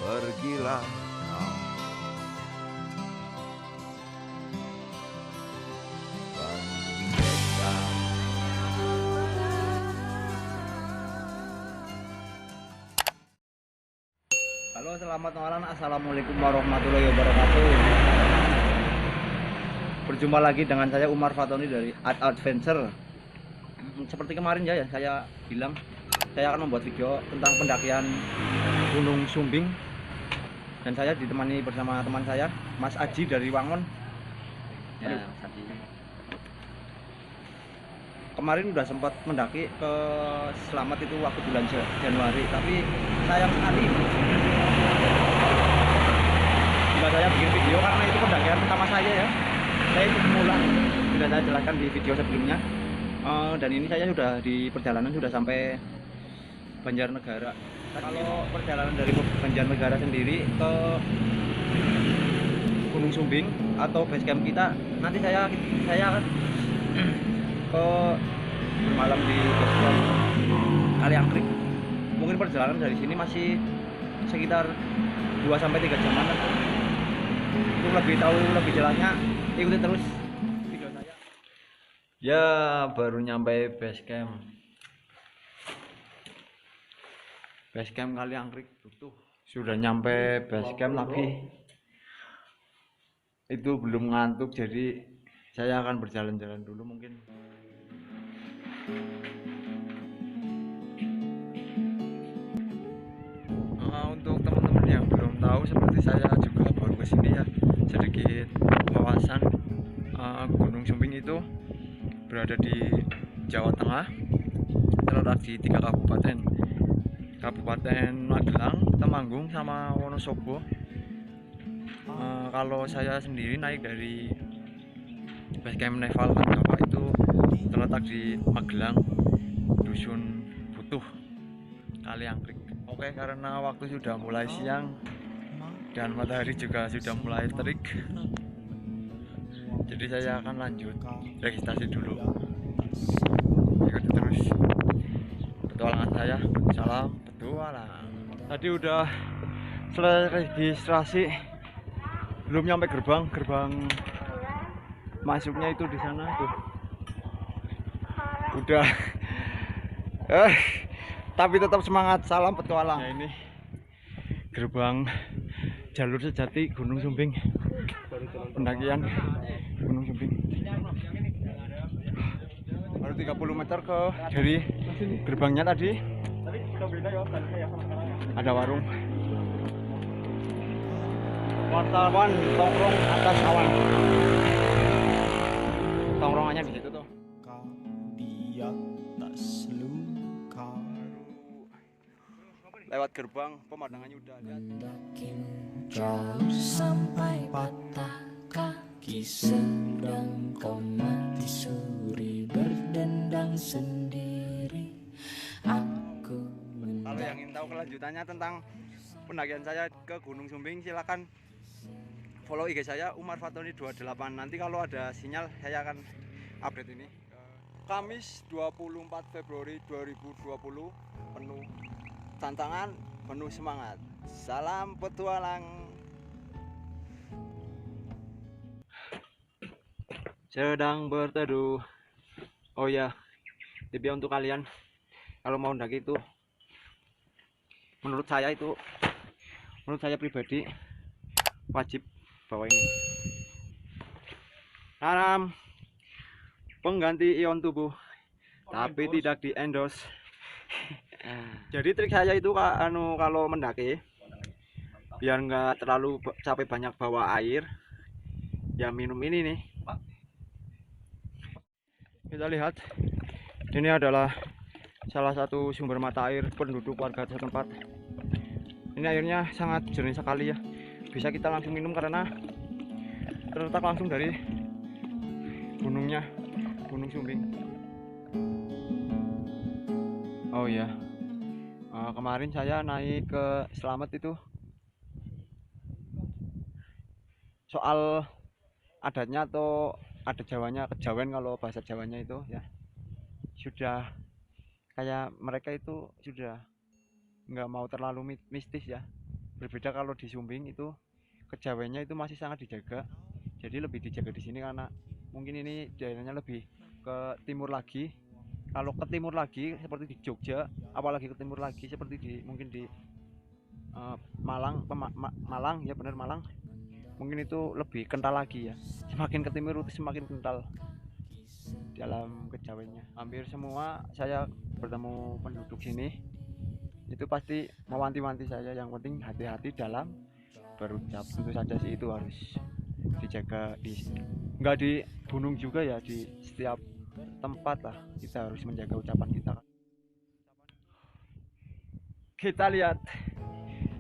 pergilah kau pendekar. Halo, selamat malam. Assalamualaikum warahmatullahi wabarakatuh. Berjumpa lagi dengan saya Umar Fatoni dari Art Adventure. Seperti kemarin ya, saya bilang saya akan membuat video tentang pendakian Gunung Sumbing. Dan saya ditemani bersama teman saya, Mas Aji dari Wangon. Ya, Aduh, tadi kemarin udah sempat mendaki ke Selamat itu waktu bulan Januari, tapi sayang sekali bila saya bikin video karena itu pendakian pertama saya ya. Saya itu pemula, sudah saya jelaskan di video sebelumnya. Dan ini saya sudah di perjalanan sudah sampai Banjarnegara. Kalau perjalanan dari Banjarnegara sendiri ke Gunung Sumbing atau base camp kita, nanti saya akan ke bermalam di base camp Kaliangkrik. Mungkin perjalanan dari sini masih sekitar 2-3 jaman. Untuk lebih tahu lebih jelasnya, ikuti terus video saya. ya baru nyampe base camp. Base camp Kaliangkrik tuh. Sudah nyampe base camp tapi itu belum ngantuk, jadi saya akan berjalan-jalan dulu mungkin. Untuk teman-teman yang belum tahu, seperti saya juga baru kesini ya, sedikit wawasan. Gunung Sumbing itu berada di Jawa Tengah, terletak di 3 kabupaten, Kabupaten Magelang, Temanggung, sama Wonosobo. Kalau saya sendiri naik dari base camp Neval Kandapa itu terletak di Magelang, Dusun Butuh, Kaliangkrik. Oke, karena waktu sudah mulai siang dan matahari juga sudah mulai terik, jadi saya akan lanjut registrasi dulu. Ikuti terus petualangan saya. Salam petualang. Tadi udah selesai registrasi, belum nyampe gerbang masuknya itu di sana tuh. Udah tapi tetap semangat. Salam petualang. Ya, ini gerbang jalur sejati Gunung Sumbing, pendakian Gunung Sumbing. Baru 30 meter dari gerbangnya tadi ada warung. Wartawan tongkrong atas awan. Tongkrongannya di situ tuh. Di atas luka Lewat gerbang, pemandangannya udah lihat. mendakin jauh sampai patah kaki, sedang kau mati suri berdendang sendiri. Aku Kalau yang ingin tahu kelanjutannya tentang pendakian saya ke Gunung Sumbing, silakan follow IG saya Umar Fatoni 28. Nanti kalau ada sinyal saya akan update ini. Kamis 24 Februari 2020, penuh tantangan, penuh semangat. Salam petualang. Sedang berteduh. Oh ya, tips untuk kalian kalau mau mendaki itu, menurut saya pribadi wajib bawa ini. Tanam pengganti ion tubuh, tapi tidak di endorse. Jadi trik saya itu kalau mendaki biar nggak terlalu capek banyak bawa air, ya minum ini nih. Kita lihat, ini adalah salah satu sumber mata air penduduk warga setempat. Ini airnya sangat jernih sekali ya, bisa kita langsung minum karena terletak langsung dari gunungnya, Gunung Sumbing. Oh iya, kemarin saya naik ke Selamat itu soal adatnya atau adat Jawanya, kejawen kalau bahasa Jawanya itu ya, sudah kayak mereka itu sudah nggak mau terlalu mistis ya, Berbeda kalau di Sumbing itu kejawennya itu masih sangat dijaga. Jadi lebih dijaga di sini karena mungkin ini daerahnya lebih ke timur lagi. Kalau ke timur lagi seperti di Jogja, apalagi ke timur lagi seperti di mungkin di Malang, Malang ya benar Malang. Mungkin itu lebih kental lagi ya. Semakin ke timur itu semakin kental dalam kejawennya. Hampir semua saya bertemu penduduk sini itu pasti mewanti-wanti saya, yang penting hati-hati dalam berucap. Tentu saja sih itu harus dijaga, nggak di gunung juga ya, di setiap tempat lah kita harus menjaga ucapan kita. Kita lihat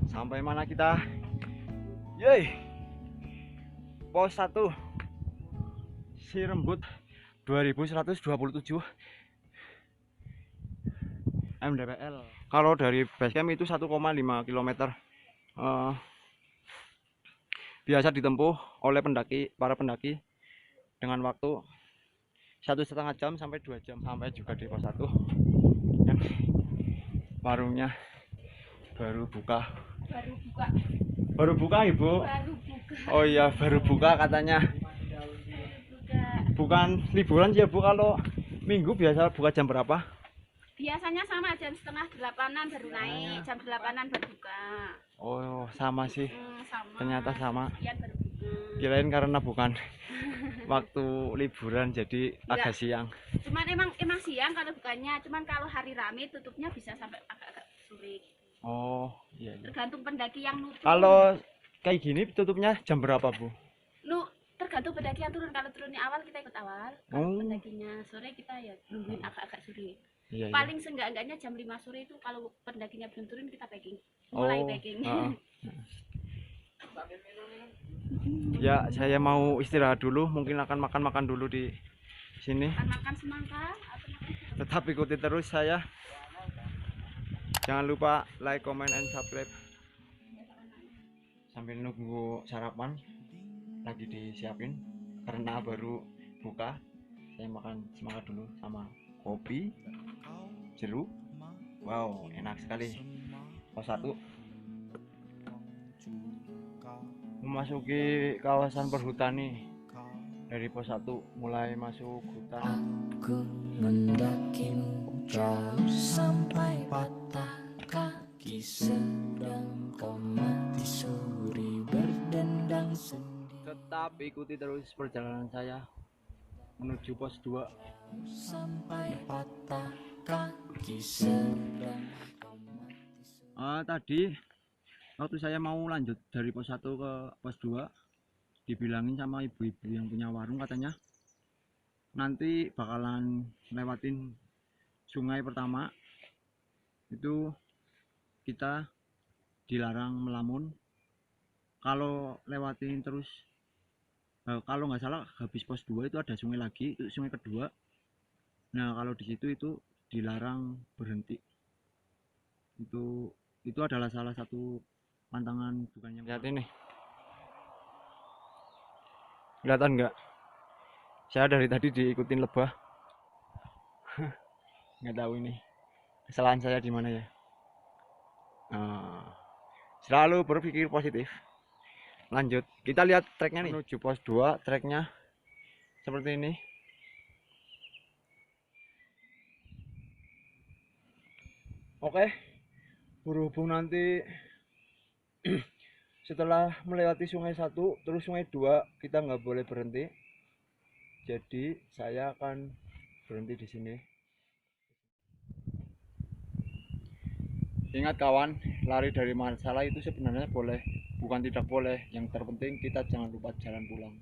sampai mana kita. Yeay, pos 1 Sirembut 2127 mdpl. Kalau dari base camp itu 1,5 km. Biasa ditempuh oleh para pendaki dengan waktu 1,5 jam sampai 2 jam. Sampai juga di pos 1 yang warungnya baru buka ibu. Oh iya, baru buka katanya. Bukan liburan sih ya bu, kalau minggu biasa buka jam berapa? Biasanya sama jam 7:30 baru naik, jam 8 berbuka. Oh sama sih, Sama. ternyata sama. Sekian baru buka. Kirain karena bukan waktu liburan jadi agak siang. Cuman emang siang kalau bukannya, cuman kalau hari rame tutupnya bisa sampai agak-agak sore. Oh iya, iya. Tergantung pendaki yang nutup. Kalau kayak gini tutupnya jam berapa bu? Tergantung pendaki yang turun. Kalau turunnya awal kita ikut awal. Kalau pendakinya sore kita ya nungguin agak-agak sore. Iya, Paling seenggak-enggaknya jam 5 sore itu kalau pendakinya belum turun kita packing. Mulai packing. Ya saya mau istirahat dulu, mungkin akan makan dulu di sini. Makan semangka atau makan. Tetap ikuti terus saya. Jangan lupa like, comment, and subscribe. Sambil nunggu sarapan lagi disiapin karena baru buka. Saya makan semangka dulu sama kopi, jeruk. Wow, enak sekali. Pos 1 memasuki kawasan perhutani. Dari pos 1 mulai masuk hutan. Aku mendakimu jauh sampai patah kaki, sedang kau mati suri berdendang sendiri. Tetap ikuti terus perjalanan saya menuju pos 2 Sampai patah kaki, sedang kau mati suri. Tadi waktu saya mau lanjut dari pos 1 ke pos 2 dibilangin sama ibu-ibu yang punya warung, katanya nanti bakalan lewatin sungai pertama itu kita dilarang melamun. Kalau lewatin terus kalau nggak salah habis pos 2 itu ada sungai lagi, itu sungai kedua. Nah kalau di situ itu dilarang berhenti. Itu adalah salah satu pantangan. Bukannya lihat ini, kelihatan nggak? Saya dari tadi diikutin lebah. Nggak tahu ini kesalahan saya di mana ya. Selalu berpikir positif. Lanjut, kita lihat treknya nih. Menuju pos 2, treknya seperti ini. Oke, berhubung nanti setelah melewati sungai 1 terus sungai 2 kita nggak boleh berhenti, jadi saya akan berhenti di sini. Ingat kawan, lari dari masalah itu sebenarnya boleh, bukan tidak boleh. Yang terpenting kita jangan lupa jalan pulang.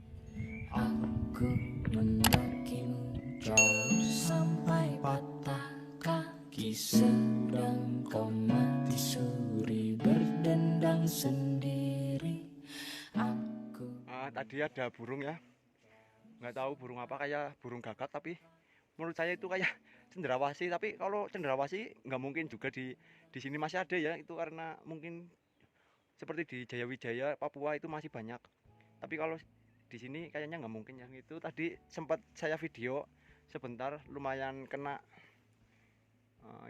Aku mendakimu jauh sampai patah kaki, sedang kau mati suri berdendang sendiri. Aku Tadi ada burung ya, nggak tahu burung apa, kayak burung gagak, tapi menurut saya itu kayak cendrawasih. Tapi kalau cendrawasih nggak mungkin juga di sini masih ada ya, itu karena mungkin seperti di Jayawijaya Papua itu masih banyak. Tapi kalau di sini kayaknya nggak mungkin. Yang itu tadi sempat saya video sebentar, lumayan kena.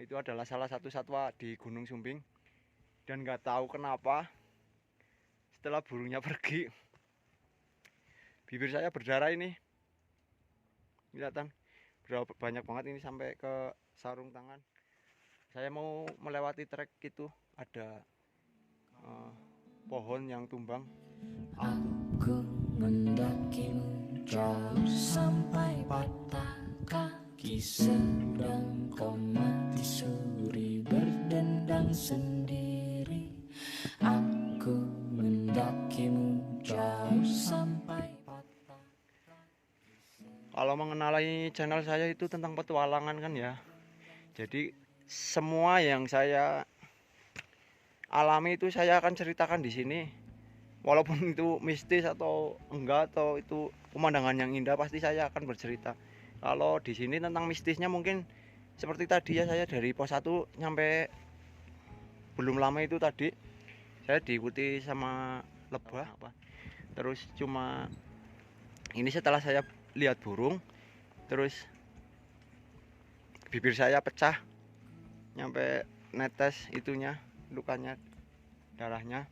Itu adalah salah satu satwa di Gunung Sumbing, dan nggak tahu kenapa setelah burungnya pergi, bibir saya berdarah ini, kelihatan berapa banyak banget ini sampai ke sarung tangan. Saya mau melewati trek itu, ada pohon yang tumbang. Aku mendakimu jauh sampai patah kaki, sedang kau mati suri berdendang sendiri. Aku mendakimu jauh sampai patah. Kalau mengenali channel saya itu tentang petualangan kan ya. Jadi semua yang saya alami itu saya akan ceritakan di sini. Walaupun itu mistis atau enggak, atau itu pemandangan yang indah, pasti saya akan bercerita. Kalau di sini tentang mistisnya mungkin seperti tadi ya, saya dari pos 1 sampai belum lama itu tadi saya diikuti sama lebah apa. Terus cuma ini setelah saya lihat burung, terus bibir saya pecah nyampe netes itunya, lukanya, darahnya.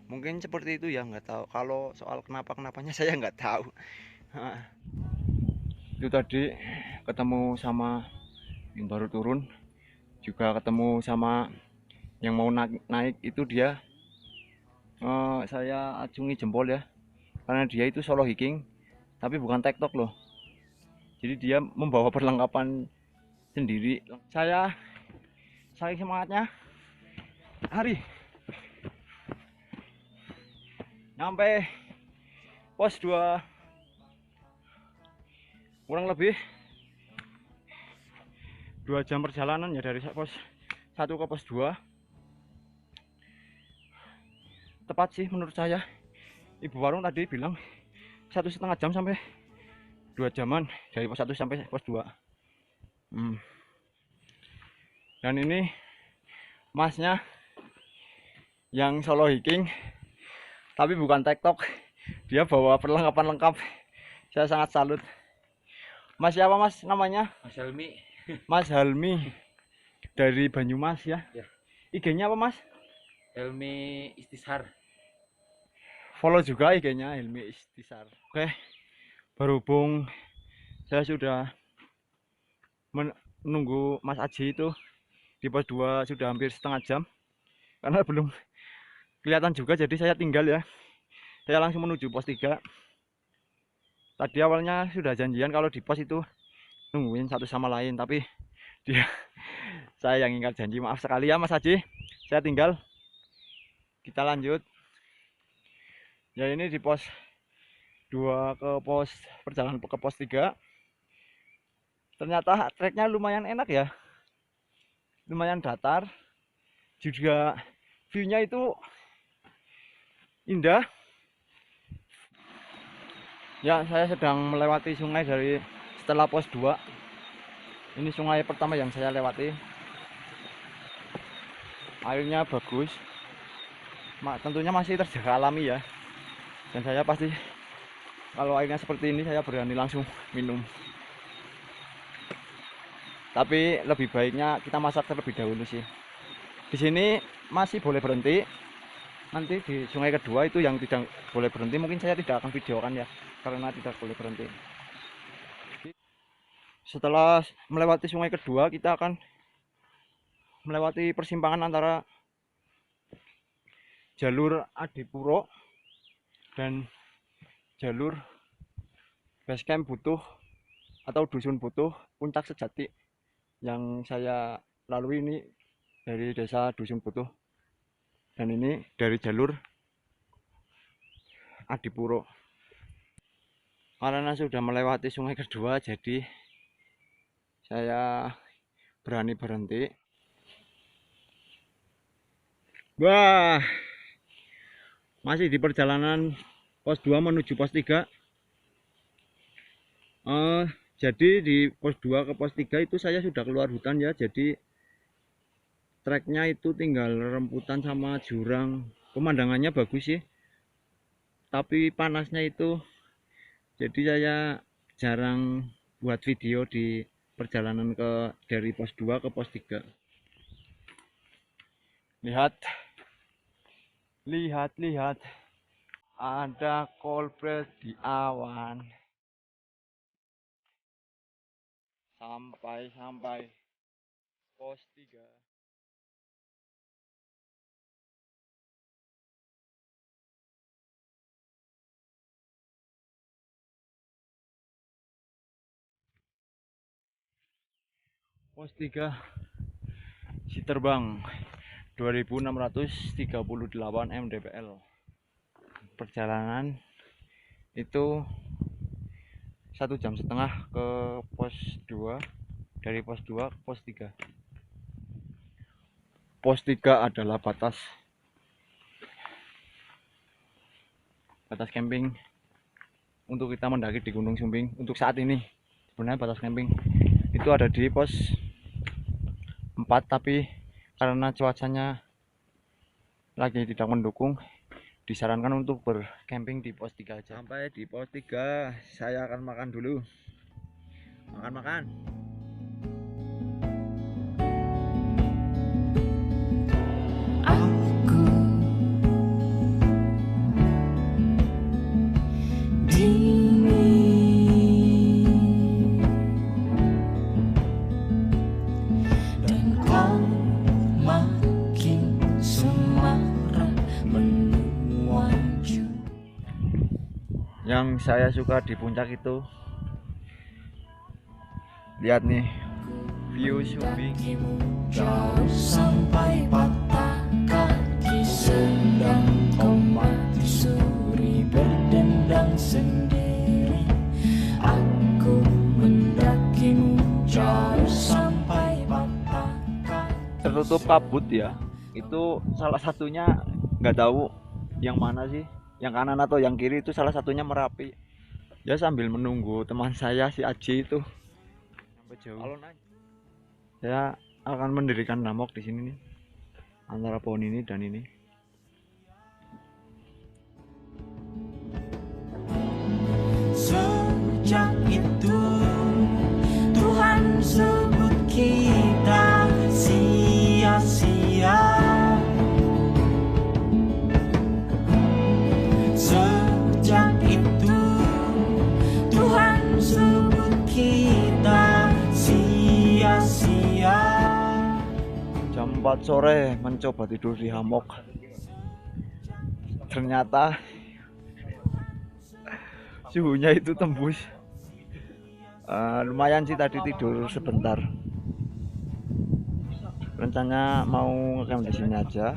Mungkin seperti itu ya, nggak tahu. Kalau soal kenapanya saya nggak tahu. Itu tadi ketemu sama yang baru turun, juga ketemu sama yang mau naik itu dia. Saya acungi jempol ya, karena dia itu solo hiking tapi bukan tektok loh, jadi dia membawa perlengkapan sendiri. Saya saking semangatnya, hari sampai pos 2 kurang lebih 2 jam perjalanan ya, dari pos 1 ke pos 2. Tepat sih menurut saya. Ibu warung tadi bilang 1,5 jam sampai 2 jaman dari pos 1 sampai pos 2. Dan ini masnya yang solo hiking tapi bukan tektok, dia bawa perlengkapan lengkap. Saya sangat salut. Mas siapa mas namanya? Mas Helmi. Mas Helmi dari Banyumas ya. IG-nya apa mas? Helmi Istisar. Follow juga IG-nya Helmi Istisar. Oke, berhubung saya sudah menunggu Mas Aji itu di pos 2 sudah hampir setengah jam, karena belum kelihatan juga, jadi saya tinggal ya. Saya langsung menuju pos 3. Tadi awalnya sudah janjian kalau di pos itu nungguin satu sama lain, tapi dia saya yang ingkar janji. Maaf sekali ya Mas Haji, saya tinggal. Kita lanjut ya, ini di pos 2 ke pos perjalanan ke pos 3. Ternyata treknya lumayan enak ya, lumayan datar, juga view-nya itu indah ya. Saya sedang melewati sungai dari setelah pos 2. Ini sungai pertama yang saya lewati. Airnya bagus, tentunya masih terjaga alami ya. Dan saya pasti kalau airnya seperti ini saya berani langsung minum. Tapi lebih baiknya kita masak terlebih dahulu sih. Di sini masih boleh berhenti. Nanti di sungai kedua itu yang tidak boleh berhenti, mungkin saya tidak akan videokan ya, karena tidak boleh berhenti. Setelah melewati sungai kedua, kita akan melewati persimpangan antara jalur Adipuro dan jalur Basecamp Butuh atau Dusun Butuh Puncak Sejati. Yang saya lalui ini dari desa Dusun Butuh, dan ini dari jalur Adipuro. Karena sudah melewati sungai kedua, jadi saya berani berhenti. Wah, masih di perjalanan pos 2 menuju pos 3. Jadi di pos 2 ke pos 3 itu saya sudah keluar hutan ya, jadi treknya itu tinggal remputan sama jurang. Pemandangannya bagus sih, tapi panasnya itu jadi saya jarang buat video di perjalanan dari pos 2 ke pos 3. Lihat Lihat-lihat, ada kolbret di awan. Sampai pos 3. Pos 3 si terbang 2638 mdpl. Perjalanan itu 1,5 jam ke pos 2, dari pos 2 ke pos 3. Pos 3 adalah batas camping untuk kita mendaki di Gunung Sumbing. Untuk saat ini sebenarnya batas camping itu ada di pos 4, tapi karena cuacanya lagi tidak mendukung, disarankan untuk bercamping di pos 3 aja. Sampai di pos 3 saya akan makan dulu. Makan. Aku dingin dan kau makin semarak menuju. Yang saya suka di puncak itu, lihat nih view Sumbing. Jauh sampai patah kaki, sedang kau mati suri berdendang sendiri. Aku mendakimu jauh sampai patah kaki. Tertutup kabut ya, itu salah satunya, nggak tahu yang mana sih, yang kanan atau yang kiri, itu salah satunya Merapi ya. Sambil menunggu teman saya si Aji itu sampai jauh, saya akan mendirikan namok di sini nih, antara pohon ini dan ini. Sejak itu Tuhan sebut kita sia-sia. Sejak itu Tuhan sebut kita sia-sia. Jam 4 sore mencoba tidur di hammock, ternyata suhunya itu tembus. Lumayan sih tadi tidur sebentar. Rencananya mau ngecamp di sini aja.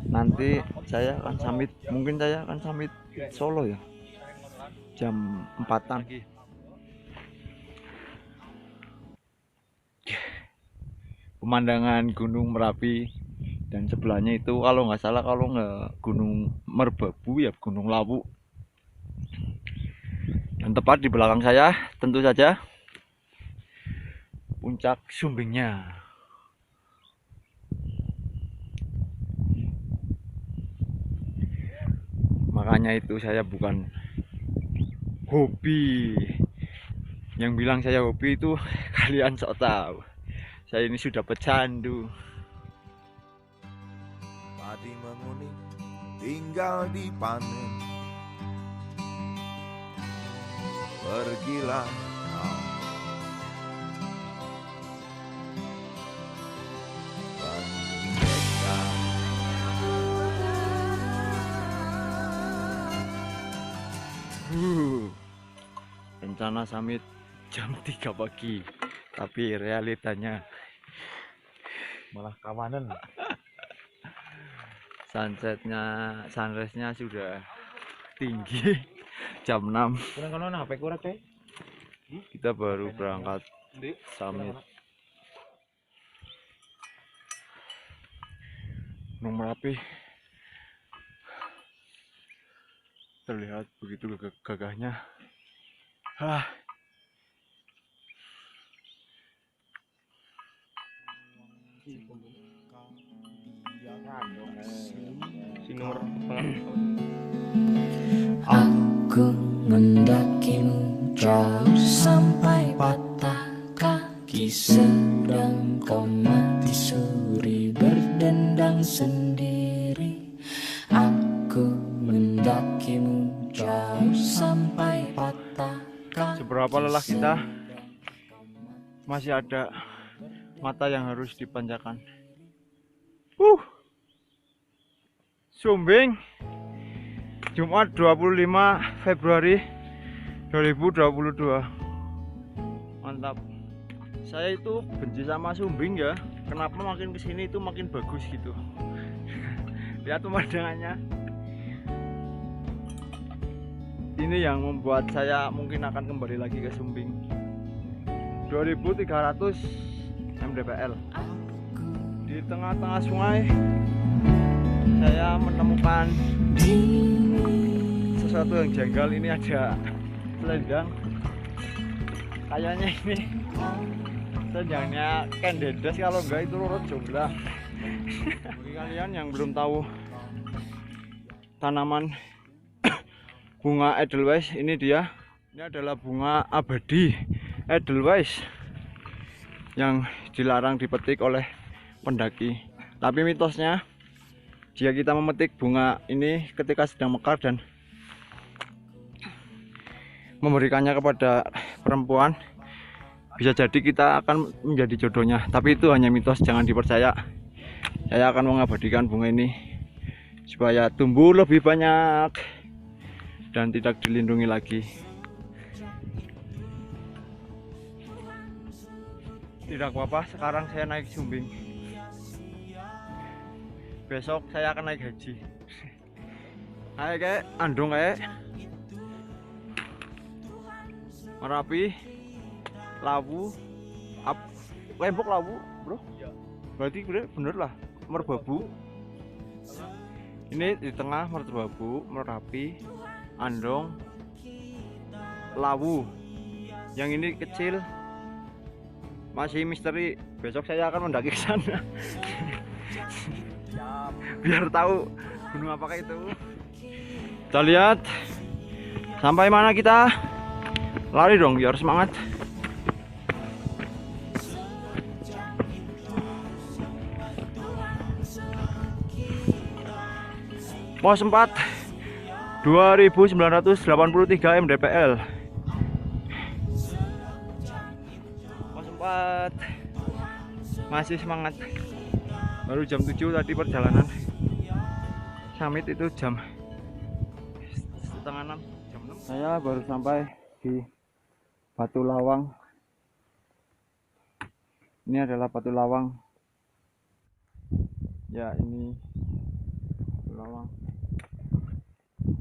Nanti saya akan summit, mungkin saya akan summit Solo ya, jam 4-an. Pemandangan Gunung Merapi, dan sebelahnya itu kalau nggak salah, kalau nggak Gunung Merbabu ya Gunung Lawu. Dan tepat di belakang saya tentu saja puncak Sumbingnya. Makanya itu saya bukan hobi. Yang bilang saya hobi itu kalian sok tahu. Saya ini sudah pecandu. Padi menguning, tinggal dipanen. Pergilah kau, bagaikan Rencana summit jam 3 pagi, tapi realitanya malah kawanan. Sunrise-nya sudah tinggi. Jam 6 kita baru berangkat summit. Gunung Merapi terlihat begitu gagahnya. Aku mendakimu jauh sampai patah kaki, sedang kau mati suri berdendang sendiri. seberapa lelah kita, masih ada mata yang harus dipanjakan. Sumbing, Jumat 25 Februari 2022. Mantap. Saya itu benci sama Sumbing ya. Kenapa makin kesini itu makin bagus gitu. Lihat pemandangannya. Ini yang membuat saya mungkin akan kembali lagi ke Sumbing. 2300 mdpl. Di tengah-tengah sungai saya menemukan sesuatu yang janggal. Ini ada selendang. Kayaknya ini selendangnya Ken Dedes, kalau enggak itu Roro Jomblang. Bagi kalian yang belum tahu tanaman bunga Edelweiss, ini dia. Ini adalah bunga abadi Edelweiss yang dilarang dipetik oleh pendaki. Tapi mitosnya, jika kita memetik bunga ini ketika sedang mekar dan memberikannya kepada perempuan, bisa jadi kita akan menjadi jodohnya. Tapi itu hanya mitos, jangan dipercaya. Saya akan mengabadikan bunga ini supaya tumbuh lebih banyak dan tidak dilindungi lagi. Tidak apa-apa, sekarang saya naik Sumbing. Besok saya akan naik haji. Ayo kek, Andong kek, Merapi, Lawu, Lembok Lawu, bro. Berarti bener lah, Merbabu. Ini di tengah Merbabu, Merapi, Andong, Lawu. Yang ini kecil, masih misteri. Besok saya akan mendaki ke sana. Biar tahu gunung apakah itu. Kita lihat sampai mana kita. Lari dong biar semangat. Pos 4 2983 mdpl. Pos 4 masih semangat. Baru jam 7 tadi perjalanan. Summit itu jam setengah 6, jam 6. Saya baru sampai di Batu Lawang. Ini adalah Batu Lawang. Ya, ini Batu Lawang.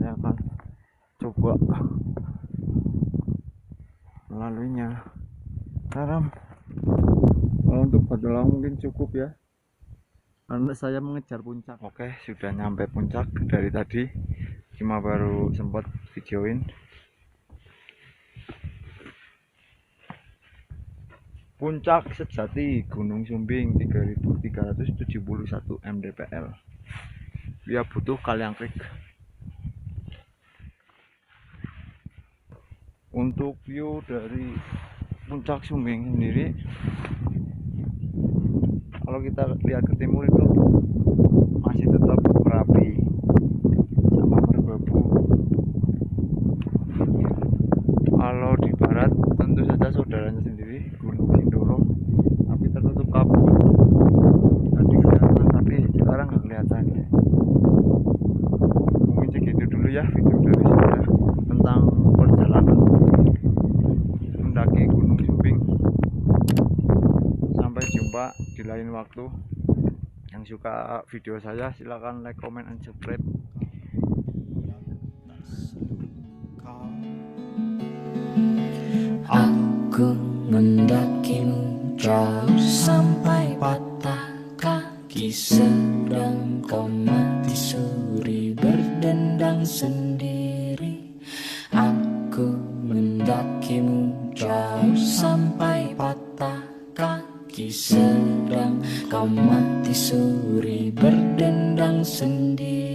Saya akan coba melaluinya. Kalau untuk Batu Lawang mungkin cukup ya, karena saya mengejar puncak. Oke, sudah nyampe puncak dari tadi, cuma baru sempat videoin. Puncak sejati Gunung Sumbing 3371 mdpl. Dia butuh kaliangkrik. Untuk view dari puncak Sumbing sendiri, kalau kita lihat ke timur itu masih tetap Merapi sama Merbabu. Kalau di barat tentu saja saudaranya sendiri, Gunung Sindoro, tapi tertutup kabut. Tadi kelihatan tapi sekarang nggak kelihatan. Mungkin segitu dulu ya video dari saya tentang perjalanan mendaki Gunung Sumbing. Sampai jumpa di lain waktu. Yang suka video saya silahkan like, comment, and subscribe. Aku mendakimu jauh sampai patah kaki, sedang kau mati suri berdendang sendiri. Aku mendakimu jauh sampai patah kaki, sedang kau mati suri berdendang sendiri.